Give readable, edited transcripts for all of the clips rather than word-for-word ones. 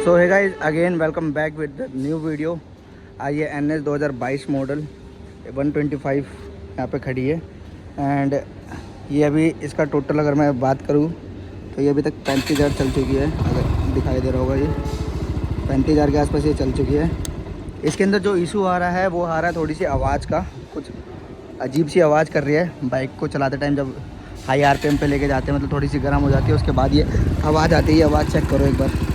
सो है guys again welcome back with new video. आइए NS 2022 model 125 यहाँ पे खड़ी है। एंड ये अभी इसका टोटल अगर मैं बात करूँ तो ये अभी तक 35,000 चल चुकी है। अगर दिखाई दे रहा होगा ये 35,000 के आसपास ये चल चुकी है। इसके अंदर जो इशू आ रहा है वो आ रहा है थोड़ी सी आवाज़ का, कुछ अजीब सी आवाज़ कर रही है बाइक को चलाते टाइम। जब हाई RPM पे लेके जाते हैं मतलब थोड़ी सी गर्म हो जाती है, उसके बाद ये आवाज़ आती है। आवाज़ चेक करो एक बार।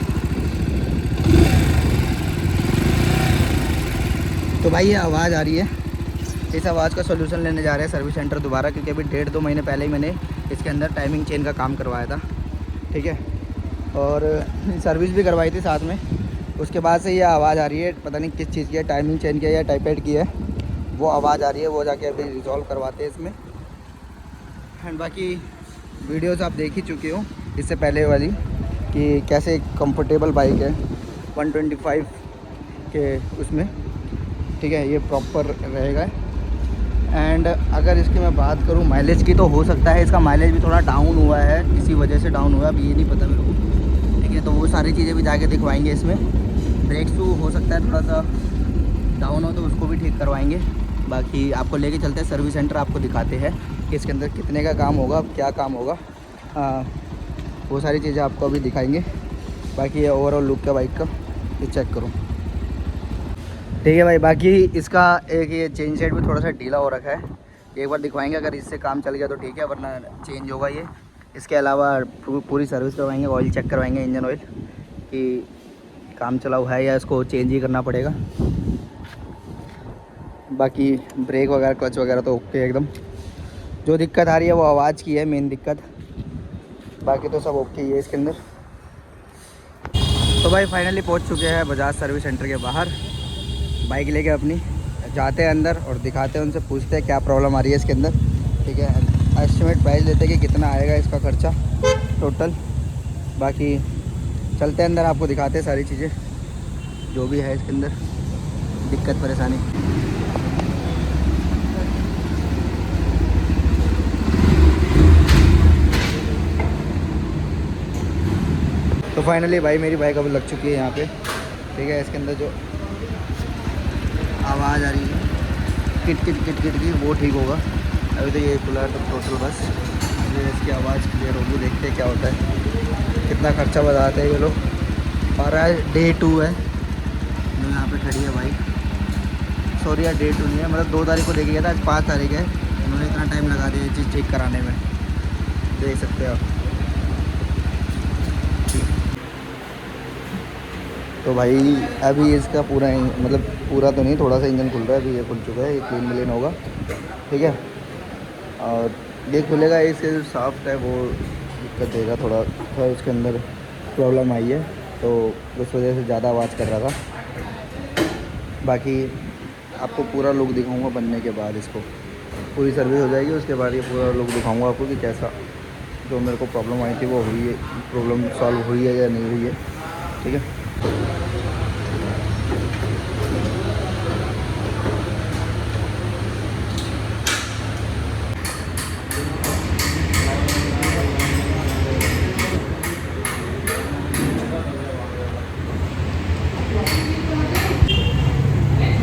तो भाई ये आवाज़ आ रही है, इस आवाज़ का सोल्यूशन लेने जा रहे हैं सर्विस सेंटर दोबारा, क्योंकि अभी 1.5-2 महीने पहले ही मैंने इसके अंदर टाइमिंग चेन का काम करवाया था, ठीक है। और सर्विस भी करवाई थी साथ में। उसके बाद से ये आवाज़ आ रही है, पता नहीं किस चीज़ की है, टाइमिंग चेन की है या टाइपैड की है, वो आवाज़ आ रही है। वो जाके अभी रिजॉल्व करवाते हैं इसमें। एंड बाकी वीडियोस आप देख ही चुके हो इससे पहले वाली कि कैसे कंफर्टेबल बाइक है 125 के उसमें, ठीक है। ये प्रॉपर रहेगा। एंड अगर इसकी मैं बात करूँ माइलेज की, तो हो सकता है इसका माइलेज भी थोड़ा डाउन हुआ है, किसी वजह से डाउन हुआ है, अभी ये नहीं पता मेरे को, ठीक है। तो वो सारी चीज़ें भी जाके दिखवाएंगे इसमें। ब्रेक शू हो सकता है थोड़ा सा डाउन हो, तो उसको भी ठीक करवाएंगे। बाकी आपको लेके चलते हैं सर्विस सेंटर, आपको दिखाते हैं कि इसके अंदर कितने का काम होगा, क्या काम होगा, वो सारी चीज़ें आपको अभी दिखाएंगे। बाकी ये ओवरऑल लुक का बाइक का ये चेक करो, ठीक है भाई। बाकी इसका एक ये चेन सेट भी थोड़ा सा ढीला हो रखा है, एक बार दिखवाएंगे। अगर इससे काम चल गया तो ठीक है, वरना चेंज होगा ये। इसके अलावा पूरी सर्विस करवाएंगे, ऑयल चेक करवाएंगे, इंजन ऑयल कि काम चला हुआ है या इसको चेंज ही करना पड़ेगा। बाकी ब्रेक वगैरह क्लच वगैरह तो ओके एकदम। जो दिक्कत आ रही है वो आवाज़ की है मेन दिक्कत, बाकी तो सब ओके ही है इसके अंदर। तो भाई फाइनली पहुंच चुके हैं बजाज सर्विस सेंटर के बाहर, बाइक लेके अपनी। जाते हैं अंदर और दिखाते हैं, उनसे पूछते हैं क्या प्रॉब्लम आ रही है इसके अंदर, ठीक है। एस्टिमेट प्राइस लेते हैं कि कितना आएगा इसका खर्चा टोटल। बाकी चलते हैं अंदर, आपको दिखाते हैं सारी चीज़ें जो भी है इसके अंदर, दिक्कत परेशानी। तो फाइनली भाई मेरी बाइक अब लग चुकी है यहाँ पे, ठीक है। इसके अंदर जो आवाज़ आ रही है किट किट किट किट की, वो ठीक होगा। अभी तो ये खुला है तो टोटल बस ये इसकी आवाज़ क्लियर होगी। देखते हैं क्या होता है, कितना खर्चा बताते हैं ये लोग। और आज Day 2 है जो यहाँ पे खड़ी है बाइक। सॉरी यार Day 2 नहीं है, मतलब 2 तारीख को देखिए था, आज 5 तारीख है। उन्होंने इतना टाइम लगा दिया ये चीज़ ठीक कराने में, देख सकते हो आप। तो भाई अभी इसका पूरा मतलब पूरा तो नहीं, थोड़ा सा इंजन खुल रहा है। अभी ये खुल चुका है, ये क्लीन मिलियन होगा, ठीक है। और ये खुलेगा, इसके जो साफ्ट है वो दिक्कत देगा थोड़ा सा, उसके अंदर प्रॉब्लम आई है तो उस वजह से ज़्यादा आवाज़ कर रहा था। बाकी आपको पूरा लुक दिखाऊंगा बनने के बाद, इसको पूरी सर्विस हो जाएगी उसके बाद ये पूरा लुक दिखाऊंगा आपको कि कैसा जो मेरे को प्रॉब्लम आई थी वो हुई है, प्रॉब्लम सॉल्व हुई है या नहीं हुई है, ठीक है।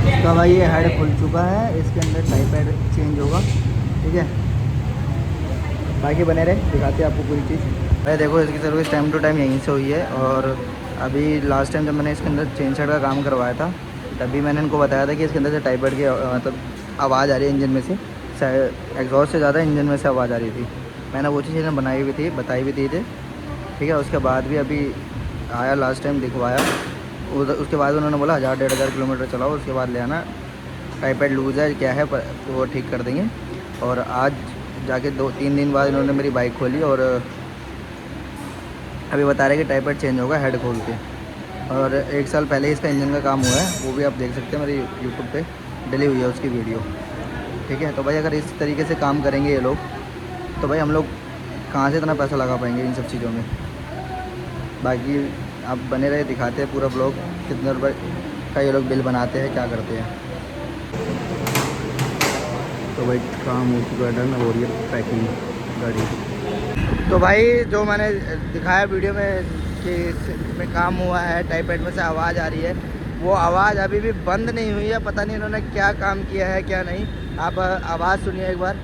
इसका भाई ये हेड खुल चुका है, इसके अंदर टाइपैड चेंज होगा, ठीक है। बाकी बने रहे, दिखाते हैं आपको पूरी चीज़। भाई देखो इसकी सर्विस टाइम टू टाइम यहीं से हुई है। और अभी लास्ट टाइम जब मैंने इसके अंदर चेन सेट का काम करवाया था तभी मैंने इनको बताया था कि इसके अंदर से टाइपैड की मतलब आवाज़ आ रही है इंजन में से, एग्जॉस्ट से ज़्यादा इंजन में से आवाज़ आ रही थी। मैंने वो चीज़ इन्हें बनाई हुई थी, बताई भी थी, ठीक है। उसके बाद भी अभी आया लास्ट टाइम दिखवाया, उसके बाद उन्होंने बोला 1000-1500 किलोमीटर चलाओ, उसके बाद ले आना, टाइपैड लूज़ है क्या है तो वो ठीक कर देंगे। और आज जाके 2-3 दिन बाद इन्होंने मेरी बाइक खोली और अभी बता रहे कि टाइपैड चेंज होगा हेड खोल के। और 1 साल पहले इसका इंजन का काम हुआ है, वो भी आप देख सकते हैं, मेरी यूट्यूब पे डली हुई है उसकी वीडियो, ठीक है। तो भाई अगर इस तरीके से काम करेंगे ये लोग तो भाई हम लोग कहाँ से इतना पैसा लगा पाएंगे इन सब चीज़ों में। बाकी आप बने रहे, दिखाते हैं पूरा ब्लॉग कितने रुपये का ये लोग बिल बनाते हैं, क्या करते हैं। तो भाई काम हो चुका है डन, हो रही है पैकिंग गाड़ी। तो भाई जो मैंने दिखाया वीडियो में कि इसमें काम हुआ है, टाइपराइट में से आवाज़ आ रही है, वो आवाज़ अभी भी बंद नहीं हुई है। पता नहीं इन्होंने क्या काम किया है क्या नहीं। आप आवाज़ सुनिए एक बार।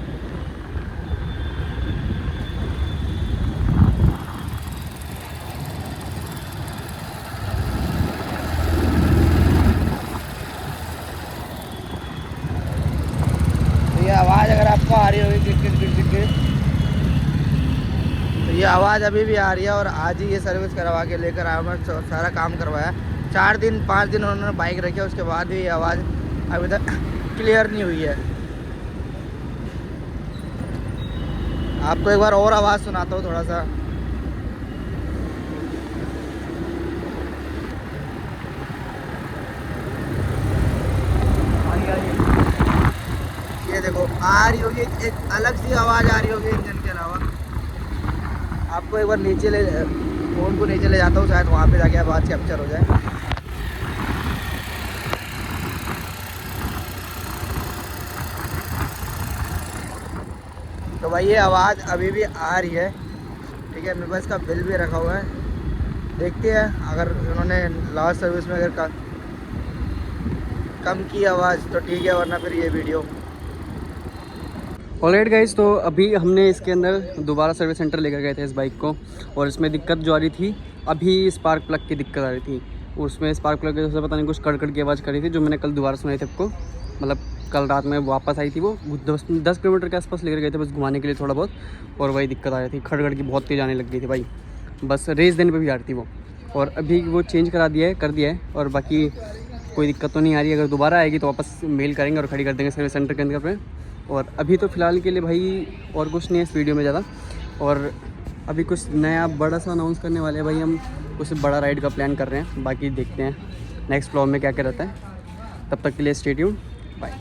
तो ये आवाज़ अगर आपको आ रही होगी किट किट किट किट, तो ये आवाज़ अभी भी आ रही है। और आज ही ये सर्विस करवा के लेकर आया, मैं सारा काम करवाया। 4 दिन 5 दिन उन्होंने बाइक रखी है, उसके बाद भी ये आवाज़ अभी तक क्लियर नहीं हुई है। आपको एक बार और आवाज़ सुनाता हूँ थोड़ा सा। ये देखो आ रही होगी, एक अलग सी आवाज़ आ रही होगी इंजन के अलावा। आपको एक बार नीचे फ़ोन को नीचे ले जाता हूँ, शायद वहाँ पे जाके आवाज़ कैप्चर हो जाए। तो भाई ये आवाज़ अभी भी आ रही है, ठीक है। मेरे पास इसका बिल भी रखा हुआ है। देखते हैं अगर उन्होंने लास्ट सर्विस में अगर कम की आवाज़ तो ठीक है, वरना फिर ये वीडियो। ऑलराइट गाइस, तो अभी हमने इसके अंदर दोबारा सर्विस सेंटर लेकर गए थे इस बाइक को, और इसमें दिक्कत जो आ रही थी, अभी स्पार्क प्लग की दिक्कत आ रही थी। उसमें स्पार्क प्लग की वजह से पता नहीं कुछ कड़कड़ की आवाज़ कर रही थी, जो मैंने कल दोबारा सुनाई थी आपको। मतलब कल रात में वापस आई थी वो 10 किलोमीटर के आसपास लेकर गए थे बस घुमाने के लिए थोड़ा बहुत, और वही दिक्कत आ रही थी, खड़गड़ की बहुत तेज़ आने लग गई थी भाई, बस रेस देने पर भी आ रही थी वो। और अभी वो चेंज कर दिया है, और बाकी कोई दिक्कत तो नहीं आ रही। अगर दोबारा आएगी तो वापस मेल करेंगे और खड़ी कर देंगे सर्विस सेंटर के अंदर पे। और अभी तो फ़िलहाल के लिए भाई और कुछ नहीं है इस वीडियो में ज़्यादा। और अभी कुछ नया बड़ा सा अनाउंस करने वाले हैं भाई, हम कुछ बड़ा राइड का प्लान कर रहे हैं। बाकी देखते हैं नेक्स्ट व्लॉग में क्या क्या रहता है। तब तक के लिए स्टे ट्यून्ड, बाय।